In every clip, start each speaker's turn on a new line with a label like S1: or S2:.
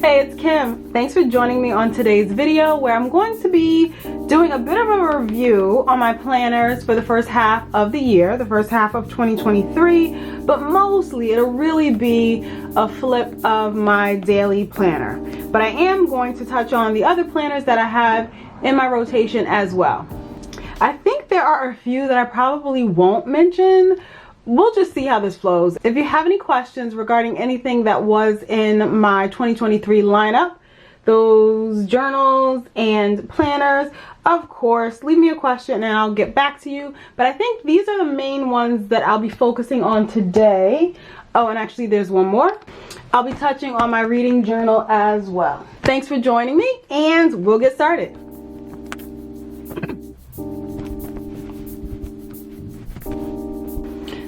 S1: Hey, it's Kim. Thanks for joining me on today's video where I'm going to be doing a bit of a review on my planners for the first half of the year, the first half of 2023, but mostly it'll really be a flip of my daily planner. But I am going to touch on the other planners that I have in my rotation as well. I think there are a few that I probably won't mention. We'll just see how this flows. If you have any questions regarding anything that was in my 2023 lineup, those journals and planners, of course, leave me a question and I'll get back to you. But I think these are the main ones that I'll be focusing on today. Oh, and actually there's one more. I'll be touching on my reading journal as well. Thanks for joining me and we'll get started.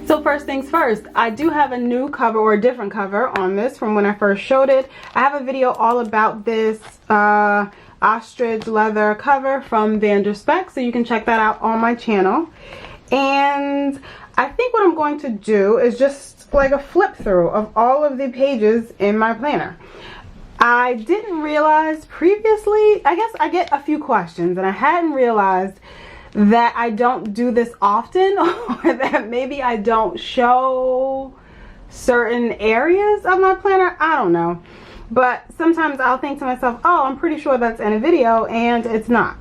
S1: So first things first, I do have a new cover or a different cover on this from when I first showed it. I have a video all about this ostrich leather cover from Vanderspec, so you can check that out on my channel. And I think what I'm going to do is just like a flip through of all of the pages in my planner. I didn't realize previously, I guess I get a few questions and I hadn't realized that I don't do this often, or that maybe I don't show certain areas of my planner. I don't know, but sometimes I'll think to myself, oh, I'm pretty sure that's in a video, and it's not.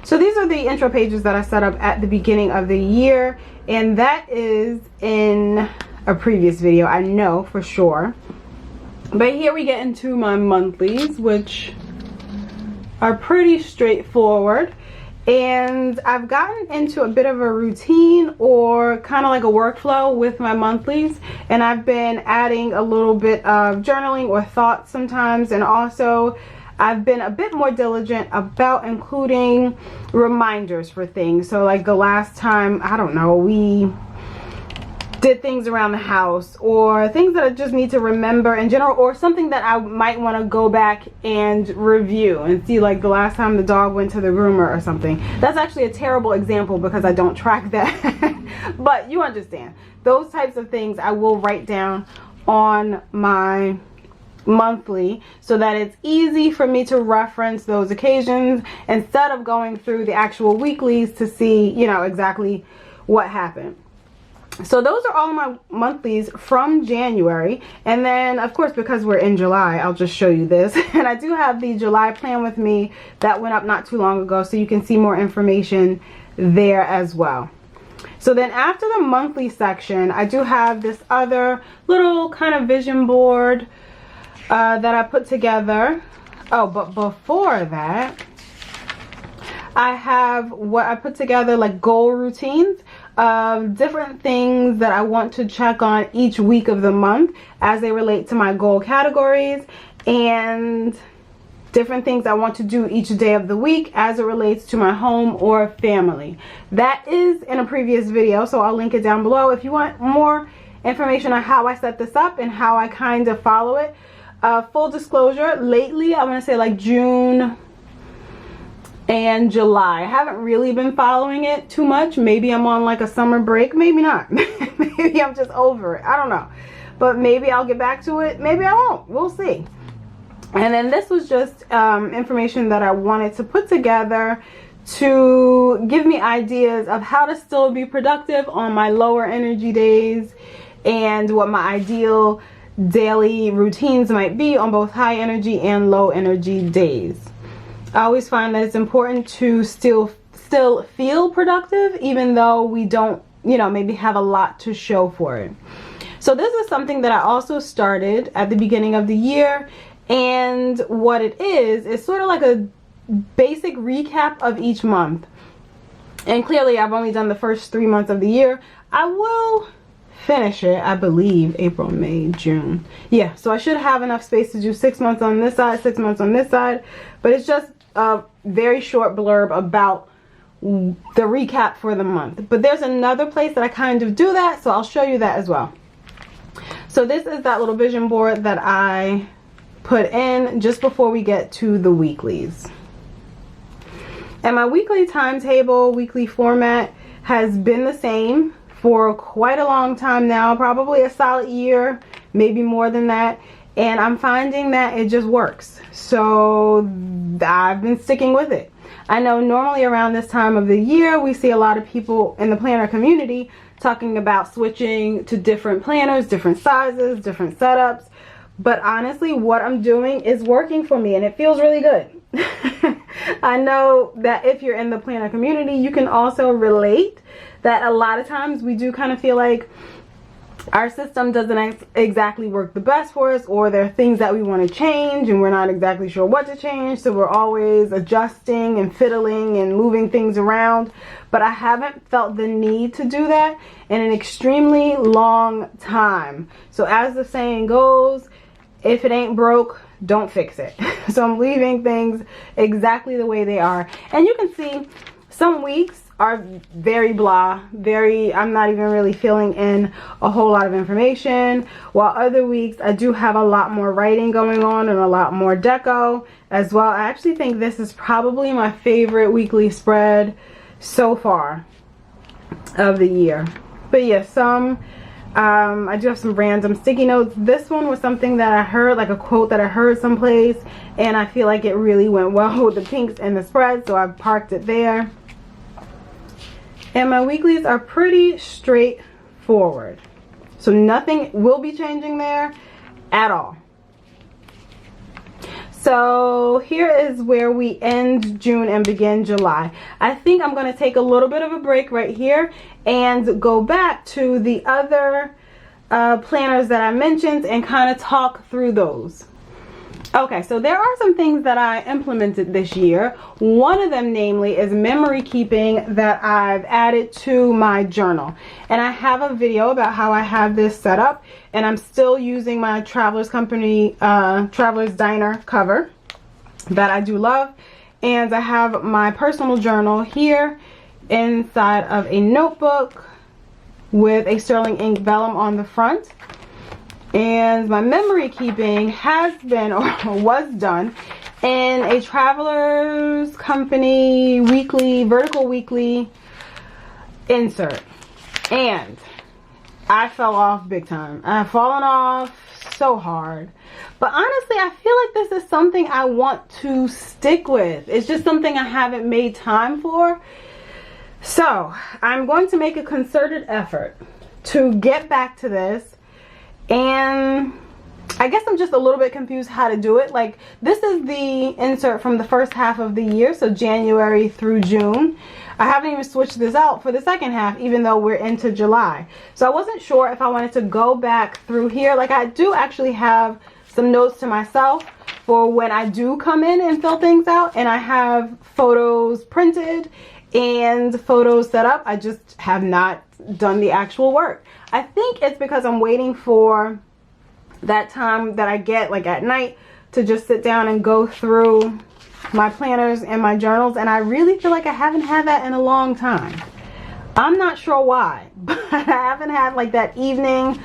S1: So these are the intro pages that I set up at the beginning of the year, and that is in a previous video, I know for sure. But here we get into my monthlies, which are pretty straightforward. And I've gotten into a bit of a routine or kind of like a workflow with my monthlies, and I've been adding a little bit of journaling or thoughts sometimes, and also I've been a bit more diligent about including reminders for things. So like the last time, I don't know, we did things around the house, or things that I just need to remember in general, or something that I might want to go back and review and see, like the last time the dog went to the groomer or something. That's actually a terrible example because I don't track that. But you understand, those types of things I will write down on my monthly so that it's easy for me to reference those occasions instead of going through the actual weeklies to see, you know, exactly what happened. So those are all my monthlies from January, and then of course because we're in July, I'll just show you this. And I do have the July plan with me that went up not too long ago, so you can see more information there as well. So then after the monthly section, I do have this other little kind of vision board that I put together. Oh, but before that, I have what I put together, like goal routines of different things that I want to check on each week of the month as they relate to my goal categories, and different things I want to do each day of the week as it relates to my home or family. That is in a previous video, so I'll link it down below if you want more information on how I set this up and how I kind of follow it. Full disclosure, lately I'm going to say like June and July, I haven't really been following it too much. Maybe I'm on like a summer break, maybe not. Maybe I'm just over it, I don't know. But maybe I'll get back to it, maybe I won't, we'll see. And then this was just information that I wanted to put together to give me ideas of how to still be productive on my lower energy days, and what my ideal daily routines might be on both high energy and low energy days. I always find that it's important to still feel productive even though we don't, you know, maybe have a lot to show for it. So this is something that I also started at the beginning of the year, and what it is sort of like a basic recap of each month. And clearly I've only done the first 3 months of the year. I will finish it, I believe, April, May, June. Yeah, so I should have enough space to do 6 months on this side, 6 months on this side. But it's just a very short blurb about the recap for the month. But there's another place that I kind of do that, so I'll show you that as well. So this is that little vision board that I put in just before we get to the weeklies. And my weekly timetable, weekly format has been the same for quite a long time now, probably a solid year, maybe more than that. and I'm finding that it just works. So I've been sticking with it. I know normally around this time of the year we see a lot of people in the planner community talking about switching to different planners, different sizes, different setups, but honestly what I'm doing is working for me and it feels really good. I know that if you're in the planner community, you can also relate that a lot of times we do kind of feel like our system doesn't exactly work the best for us, or there are things that we want to change and we're not exactly sure what to change, so we're always adjusting and fiddling and moving things around. But I haven't felt the need to do that in an extremely long time. So as the saying goes, if it ain't broke, don't fix it. So I'm leaving things exactly the way they are, and you can see some weeks are very blah, I'm not even really filling in a whole lot of information, while other weeks I do have a lot more writing going on and a lot more deco as well. I actually think this is probably my favorite weekly spread so far of the year. But yeah, I do have some random sticky notes. This one was something that I heard, like a quote that I heard someplace, and I feel like it really went well with the pinks and the spread, so I parked it there. And my weeklies are pretty straightforward, so nothing will be changing there at all. So here is where we end June and begin July. I think I'm going to take a little bit of a break right here and go back to the other planners that I mentioned and kind of talk through those. Okay, so there are some things that I implemented this year. One of them, namely, is memory keeping that I've added to my journal. And I have a video about how I have this set up, and I'm still using my Travelers Company, Travelers Diner cover that I do love. And I have my personal journal here inside of a notebook with a sterling ink vellum on the front. And my memory keeping has been, or was done, in a Travelers Company weekly, vertical weekly insert. And I fell off big time. I've fallen off so hard. But honestly, I feel like this is something I want to stick with. It's just something I haven't made time for. So I'm going to make a concerted effort to get back to this. And I guess I'm just a little bit confused how to do it. Like, this is the insert from the first half of the year, so January through June. I haven't even switched this out for the second half, even though we're into July. So I wasn't sure if I wanted to go back through here. Like, I do actually have some notes to myself for when I do come in and fill things out, and I have photos printed and photos set up. I just have not done the actual work. I think it's because I'm waiting for that time that I get, like at night, to just sit down and go through my planners and my journals, and I really feel like I haven't had that in a long time. I'm not sure why, but I haven't had like that evening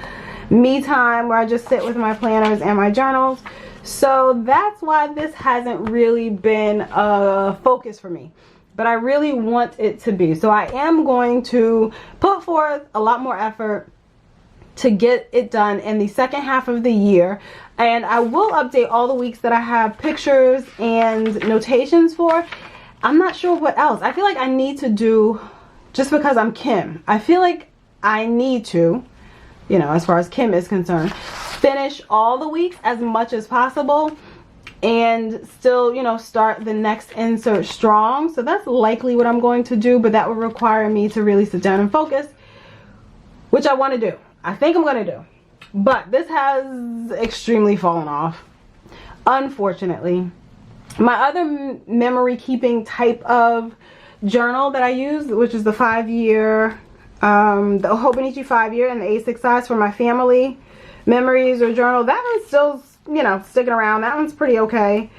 S1: me time where I just sit with my planners and my journals. So that's why this hasn't really been a focus for me, but I really want it to be. So I am going to put forth a lot more effort to get it done in the second half of the year, and I will update all the weeks that I have pictures and notations for. I'm not sure what else. I feel like I need to do, just because I'm Kim, I feel like I need to, you know, as far as Kim is concerned, finish all the weeks as much as possible and still, you know, start the next insert strong. So that's likely what I'm going to do, but that would require me to really sit down and focus, which I want to do. I think I'm going to do. But this has extremely fallen off, unfortunately. My other memory keeping type of journal that I use, which is the 5-year, the Hobonichi 5-year and the A6 size for my family memories or journal, that one's still, you know, sticking around. That one's pretty okay.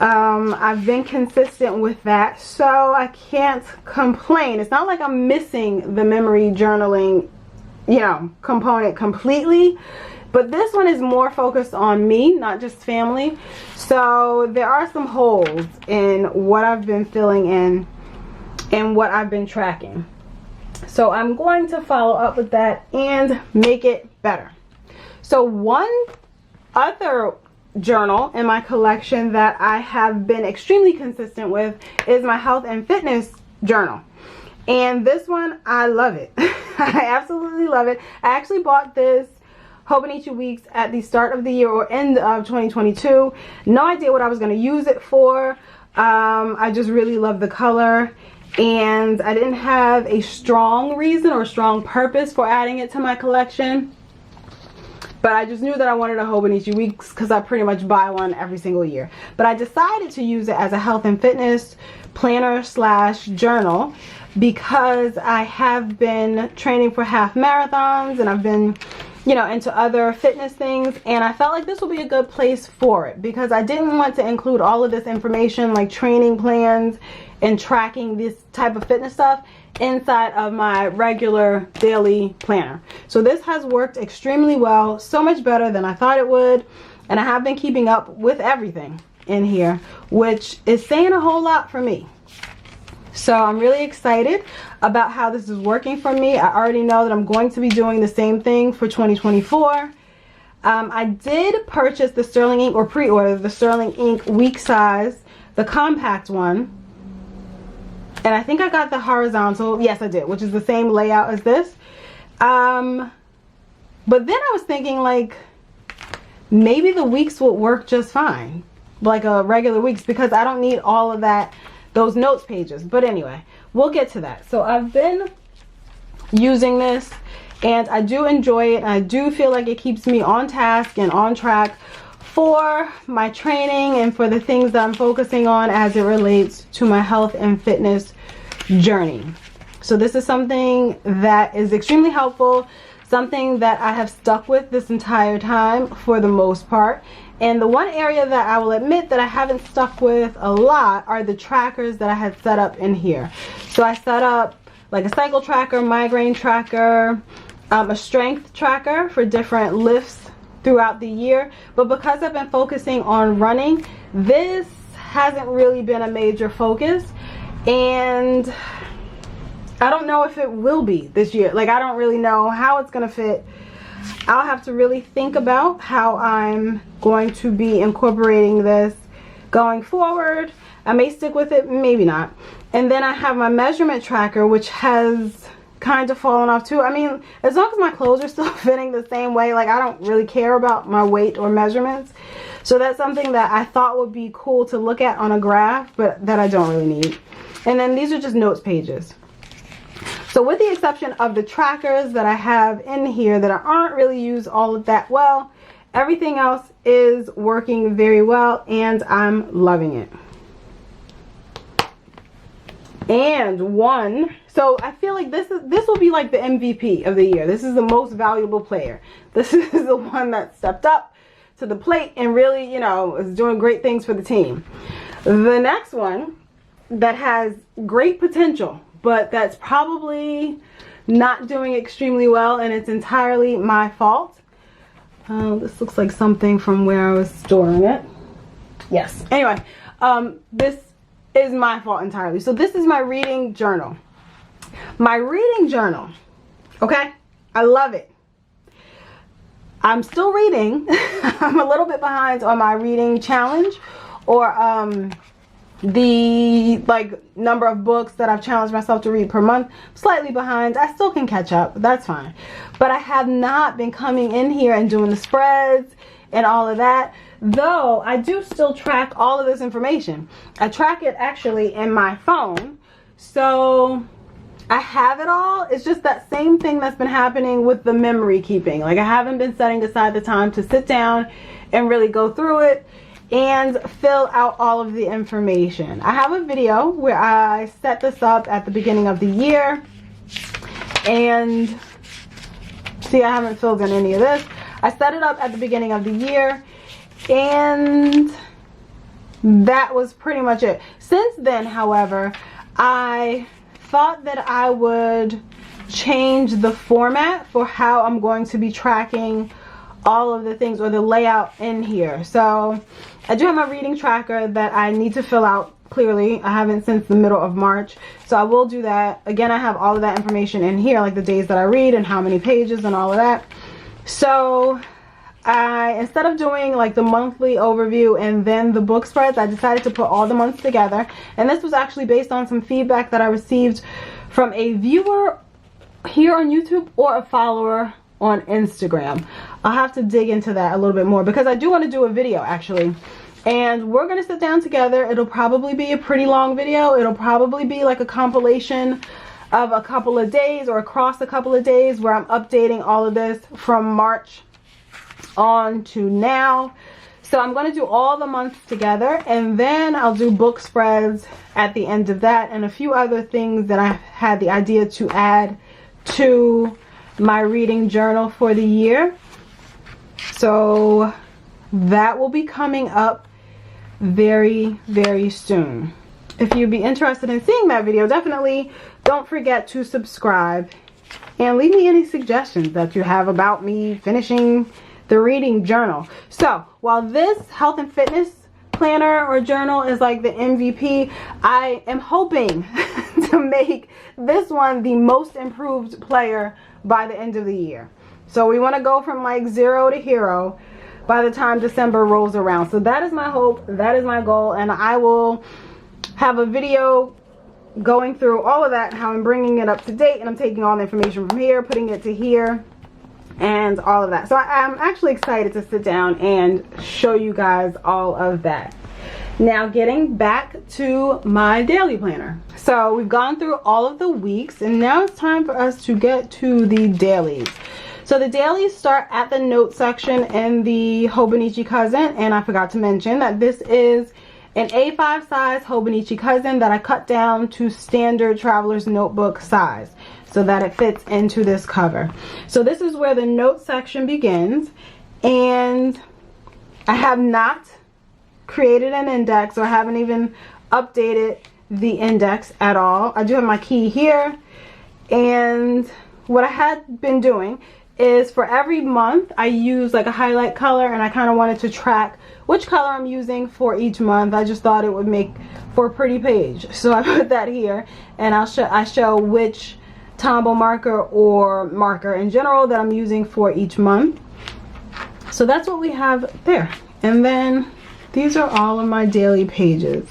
S1: I've been consistent with that, so I can't complain. It's not like I'm missing the memory journaling, you know, component completely, but this one is more focused on me, not just family. So there are some holes in what I've been filling in and what I've been tracking. So I'm going to follow up with that and make it better. So one other journal in my collection that I have been extremely consistent with is my health and fitness journal. And this one, I love it. I absolutely love it. I actually bought this Hobonichi Weeks at the start of the year or end of 2022. No idea what I was going to use it for. I just really love the color, and I didn't have a strong reason or strong purpose for adding it to my collection. But I just knew that I wanted a Hobonichi Weeks because I pretty much buy one every single year. But I decided to use it as a health and fitness planner slash journal because I have been training for half marathons, and I've been, you know, into other fitness things, and I felt like this would be a good place for it because I didn't want to include all of this information like training plans and tracking this type of fitness stuff inside of my regular daily planner. So this has worked extremely well, so much better than I thought it would, and I have been keeping up with everything in here, which is saying a whole lot for me. So I'm really excited about how this is working for me. I already know that I'm going to be doing the same thing for 2024. I did purchase the Sterling Ink, or pre-order the Sterling Ink week size, the compact one. And I think I got the horizontal. Yes, I did, which is the same layout as this. But then I was thinking, like, maybe the weeks would work just fine, like a regular weeks, because I don't need all of that, those notes pages. But anyway, we'll get to that. So I've been using this, and I do enjoy it. I do feel like it keeps me on task and on track for my training and for the things that I'm focusing on as it relates to my health and fitness journey. So this is something that is extremely helpful, something that I have stuck with this entire time for the most part. And the one area that I will admit that I haven't stuck with a lot are the trackers that I had set up in here. So I set up like a cycle tracker, migraine tracker, a strength tracker for different lifts throughout the year. But because I've been focusing on running, this hasn't really been a major focus, and I don't know if it will be this year. Like, I don't really know how it's gonna fit. I'll have to really think about how I'm going to be incorporating this going forward. I may stick with it, maybe not. And then I have my measurement tracker, which has kind of fallen off too. I mean, as long as my clothes are still fitting the same way, like, I don't really care about my weight or measurements. So that's something that I thought would be cool to look at on a graph, but that I don't really need. And then these are just notes pages. So with the exception of the trackers that I have in here that I aren't really used all of that well, everything else is working very well, and I'm loving it. And so I feel like this will be like the MVP of the year. This is the most valuable player. This is the one that stepped up to the plate and really, you know, is doing great things for the team. The next one that has great potential, but that's probably not doing extremely well, and it's entirely my fault. This looks like something from where I was storing it. Yes. Anyway, this is my fault entirely. So this is my reading journal. My reading journal, okay? I love it. I'm still reading. I'm a little bit behind on my reading challenge, or the number of books that I've challenged myself to read per month. Slightly behind. I still can catch up. That's fine. But I have not been coming in here and doing the spreads and all of that, though I do still track all of this information. I track it actually in my phone, so I have it all. It's just that same thing that's been happening with the memory keeping. Like, I haven't been setting aside the time to sit down and really go through it and fill out all of the information. I have a video where I set this up at the beginning of the year, and see, I haven't filled in any of this. I set it up at the beginning of the year, and that was pretty much it. Since then, however, I thought that I would change the format for how I'm going to be tracking all of the things, or the layout in here. So I do have my reading tracker that I need to fill out clearly. I haven't since the middle of March, so I will do that. Again, I have all of that information in here, like the days that I read and how many pages and all of that. So instead of doing like the monthly overview and then the book spreads, I decided to put all the months together. And this was actually based on some feedback that I received from a viewer here on YouTube or a follower on Instagram. I'll have to dig into that a little bit more because I do want to do a video actually. And we're going to sit down together. It'll probably be a pretty long video. It'll probably be like a compilation of a couple of days or across a couple of days where I'm updating all of this from March on to now. So I'm going to do all the months together, and then I'll do book spreads at the end of that and a few other things that I had the idea to add to my reading journal for the year. So that will be coming up very, very soon. If you'd be interested in seeing that video, definitely don't forget to subscribe and leave me any suggestions that you have about me finishing the reading journal. So while this health and fitness planner or journal is like the MVP, I am hoping to make this one the most improved player by the end of the year. So we want to go from like 0 to hero by the time December rolls around. So that is my hope, that is my goal, and I will have a video going through all of that, how I'm bringing it up to date, and I'm taking all the information from here, putting it to here, and all of that. So I'm actually excited to sit down and show you guys all of that. Now getting back to my daily planner. So we've gone through all of the weeks, and now it's time for us to get to the dailies. So the dailies start at the note section in the Hobonichi Cousin, and I forgot to mention that this is an A5 size Hobonichi Cousin that I cut down to standard traveler's notebook size so that it fits into this cover. So this is where the note section begins, and I have not created an index, or I haven't even updated the index at all. I do have my key here, and what I had been doing is for every month I use like a highlight color, and I kind of wanted to track which color I'm using for each month. I just thought it would make for a pretty page, so I put that here, and I show which Tombow marker or marker in general that I'm using for each month. So that's what we have there. And then these are all of my daily pages,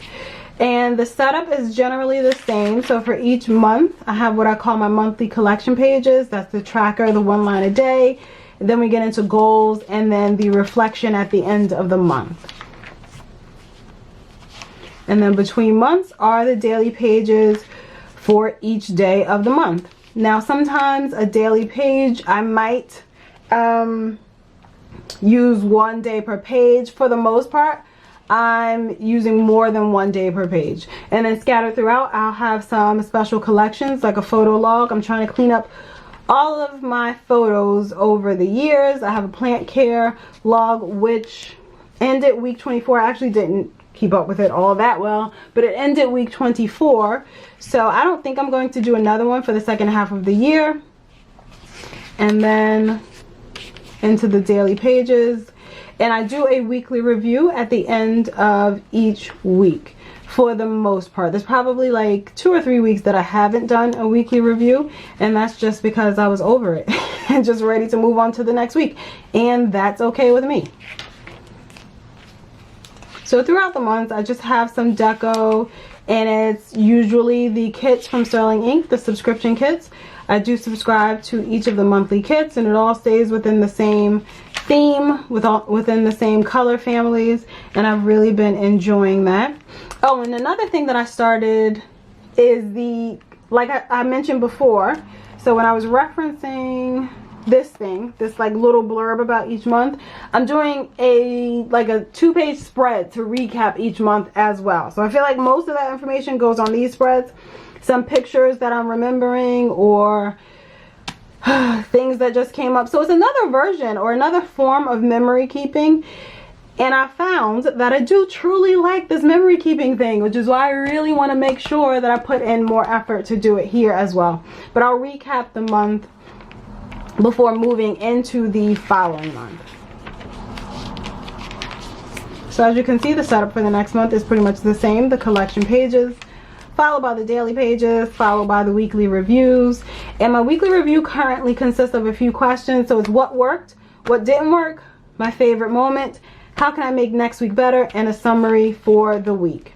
S1: and the setup is generally the same. So for each month I have what I call my monthly collection pages. That's the tracker, the 1 line a day, and then we get into goals, and then the reflection at the end of the month. And then between months are the daily pages for each day of the month. Now sometimes a daily page I might use 1 day per page. For the most part I'm using more than 1 day per page, and then scattered throughout I'll have some special collections like a photo log. I'm trying to clean up all of my photos over the years. I have a plant care log which ended week 24. I actually didn't keep up with it all that well, but it ended week 24, so I don't think I'm going to do another one for the second half of the year. And then into the daily pages, and I do a weekly review at the end of each week for the most part. There's probably like 2 or 3 weeks that I haven't done a weekly review, and that's just because I was over it and just ready to move on to the next week, and that's okay with me. So throughout the month I just have some deco, and it's usually the kits from Sterling Ink, the subscription kits. I do subscribe to each of the monthly kits, and it all stays within the same theme, within the same color families, and I've really been enjoying that. Oh, and another thing that I started is the, like I mentioned before, so when I was referencing this thing, this like little blurb about each month, I'm doing a 2-page spread to recap each month as well. So I feel like most of that information goes on these spreads. Some pictures that I'm remembering, or things that just came up. So it's another version or another form of memory keeping, and I found that I do truly like this memory keeping thing, which is why I really want to make sure that I put in more effort to do it here as well. But I'll recap the month before moving into the following month. So as you can see, the setup for the next month is pretty much the same. The collection pages, followed by the daily pages, followed by the weekly reviews. And my weekly review currently consists of a few questions. So it's what worked, what didn't work, my favorite moment, how can I make next week better, and a summary for the week.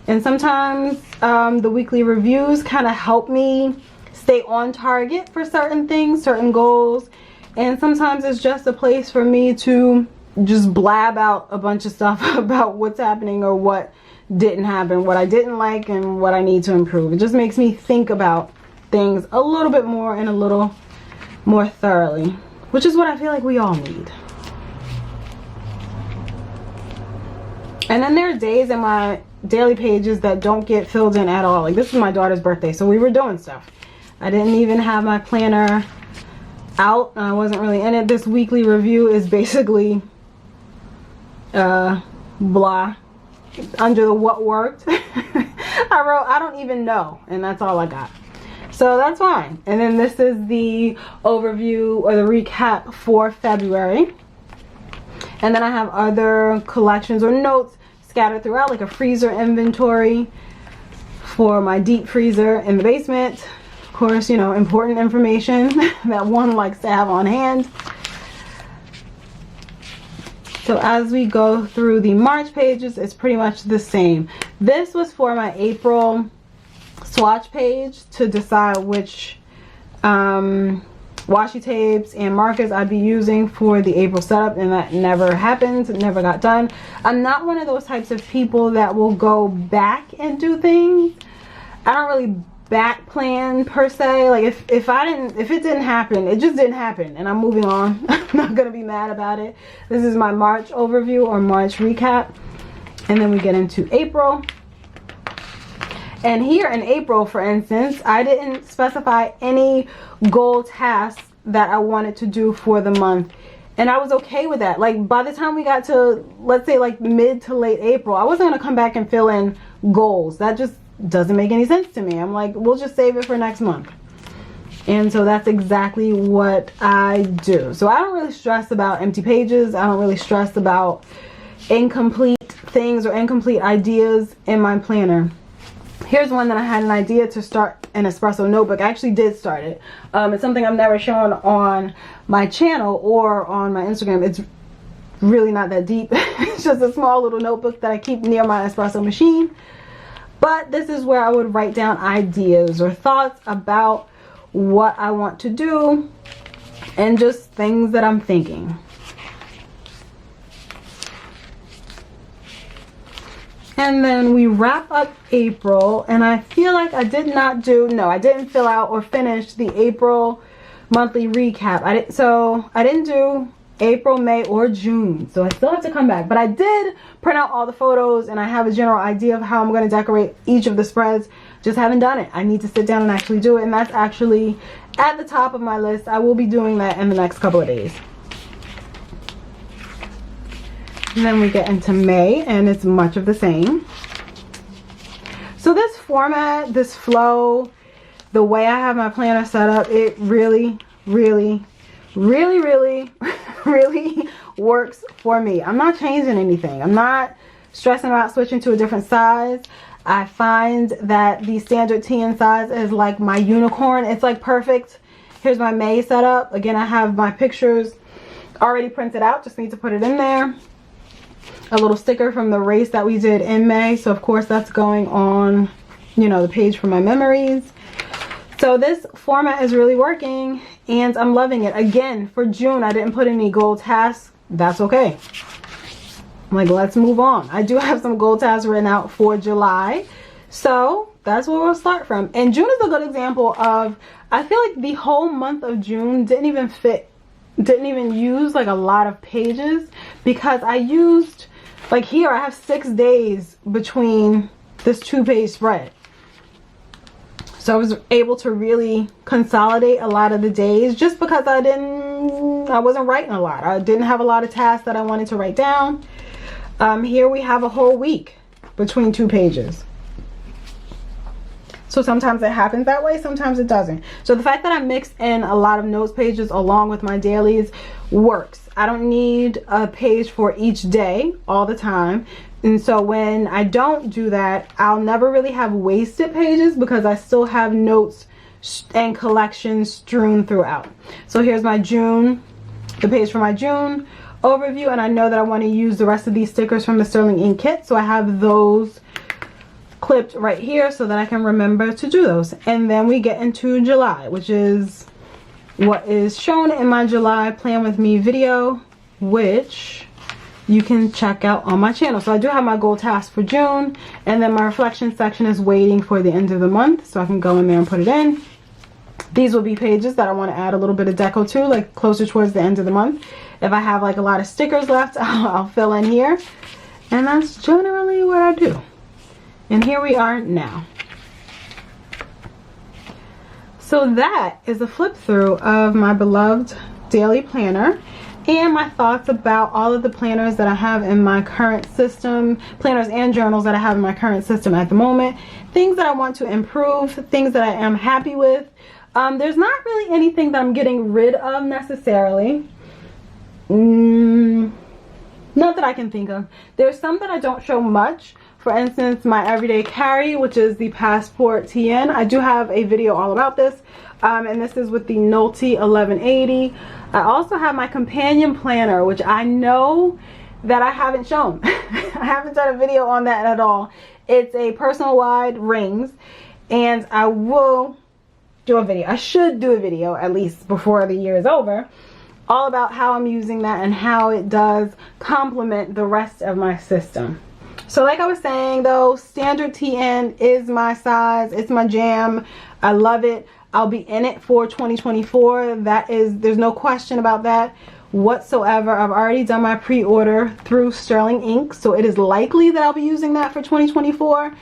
S1: And sometimes the weekly reviews kind of help me stay on target for certain things, certain goals. And sometimes it's just a place for me to just blab out a bunch of stuff about what's happening or what didn't happen, what I didn't like, and what I need to improve. It just makes me think about things a little bit more and a little more thoroughly, which is what I feel like we all need. And then there are days in my daily pages that don't get filled in at all. Like, this is my daughter's birthday, so we were doing stuff. I didn't even have my planner out. I wasn't really in it. This weekly review is basically blah, under the what worked. I wrote I don't even know, and that's all I got. So that's fine. And then this is the overview or the recap for February. And then I have other collections or notes scattered throughout, like a freezer inventory for my deep freezer in the basement. Of course, you know, important information that one likes to have on hand. So as we go through the March pages, it's pretty much the same. This was for my April swatch page to decide which washi tapes and markers I'd be using for the April setup, and that never happened. It never got done. I'm not one of those types of people that will go back and do things. I don't really back plan per se. Like if it didn't happen, it just didn't happen, and I'm moving on. I'm not gonna be mad about it. This is my March overview or March recap, and then we get into April. And here in April, for instance, I didn't specify any goal tasks that I wanted to do for the month, and I was okay with that. Like, by the time we got to, let's say, like mid to late April, I wasn't gonna come back and fill in goals. That just doesn't make any sense to me. I'm like, we'll just save it for next month. And so that's exactly what I do. So I don't really stress about empty pages. I don't really stress about incomplete things or incomplete ideas in my planner. Here's one that I had an idea to start an espresso notebook. I actually did start it. It's something I've never shown on my channel or on my Instagram. It's really not that deep. It's just a small little notebook that I keep near my espresso machine. But this is where I would write down ideas or thoughts about what I want to do and just things that I'm thinking. And then we wrap up April, and I feel like I did not do, no, I didn't fill out or finish the April monthly recap. I didn't do April, May, or June, so I still have to come back. But I did print out all the photos, and I have a general idea of how I'm going to decorate each of the spreads. Just haven't done it. I need to sit down and actually do it, and that's actually at the top of my list. I will be doing that in the next couple of days. And then we get into May, and it's much of the same. So this format, this flow, the way I have my planner set up, it really works for me. I'm not changing anything. I'm not stressing about switching to a different size. I find that the standard TN size is like my unicorn. It's like perfect. Here's my May setup. Again, I have my pictures already printed out. Just need to put it in there. A little sticker from the race that we did in May. So of course that's going on, you know, the page for my memories. So this format is really working, and I'm loving it. Again, for June, I didn't put any goal tasks. That's okay. I'm like, let's move on. I do have some goal tasks written out for July. So that's where we'll start from. And June is a good example of, I feel like the whole month of June didn't even use like a lot of pages, because I used, like here I have 6 days between this 2-page spread. So I was able to really consolidate a lot of the days, just because I wasn't writing a lot. I didn't have a lot of tasks that I wanted to write down. Here we have a whole week between 2 pages. So sometimes it happens that way, sometimes it doesn't. So the fact that I mix in a lot of notes pages along with my dailies works. I don't need a page for each day all the time. And so when I don't do that, I'll never really have wasted pages, because I still have notes and collections strewn throughout. So here's my June, the page for my June, overview, and I know that I want to use the rest of these stickers from the Sterling Ink kit, so I have those clipped right here so that I can remember to do those. And then we get into July, which is what is shown in my July Plan With Me video, which you can check out on my channel. So I do have my goal task for June, and then my reflection section is waiting for the end of the month, so I can go in there and put it in. These will be pages that I want to add a little bit of deco to, like closer towards the end of the month. If I have like a lot of stickers left, I'll fill in here, and that's generally what I do. And here we are now. So that is a flip through of my beloved daily planner and my thoughts about all of the planners that I have in my current system, planners and journals that I have in my current system at the moment, things that I want to improve, things that I am happy with. There's not really anything that I'm getting rid of necessarily. Not that I can think of. There's some that I don't show much. For instance, my everyday carry, which is the Passport TN. I do have a video all about this, and this is with the Nolte 1180. I also have my companion planner, which I know that I haven't shown. I haven't done a video on that at all. It's a personal wide rings, and I will do a video. I should do a video at least before the year is over, all about how I'm using that and how it does complement the rest of my system. So like I was saying though, standard TN is my size. It's my jam. I love it. I'll be in it for 2024. There's no question about that whatsoever. I've already done my pre-order through Sterling Ink, so it is likely that I'll be using that for 2024.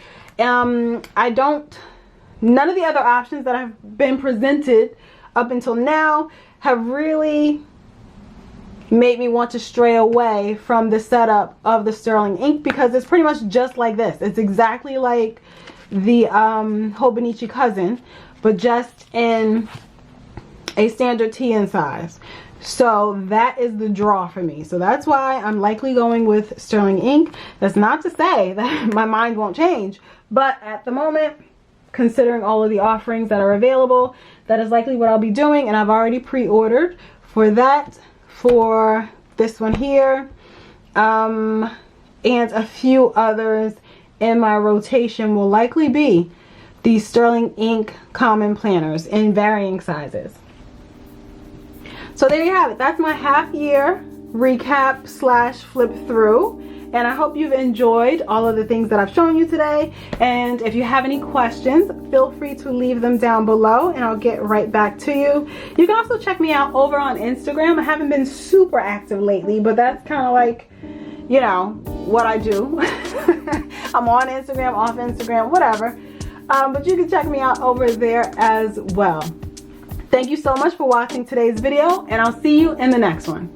S1: None of the other options that have been presented up until now have really made me want to stray away from the setup of the Sterling Ink, because it's pretty much just like this. It's exactly like the Hobonichi cousin, but just in a standard TN size. So that is the draw for me. So that's why I'm likely going with Sterling Ink. That's not to say that my mind won't change, but at the moment, considering all of the offerings that are available, that is likely what I'll be doing, and I've already pre-ordered for that. For this one here, and a few others in my rotation will likely be these Sterling Ink common planners in varying sizes. So there you have it. That's my half year recap / flip through, and I hope you've enjoyed all of the things that I've shown you today. And if you have any questions, feel free to leave them down below and I'll get right back to you. You can also check me out over on Instagram. I haven't been super active lately, but that's kind of like, you know, what I do. I'm on Instagram, off Instagram, whatever. But you can check me out over there as well. Thank you so much for watching today's video, and I'll see you in the next one.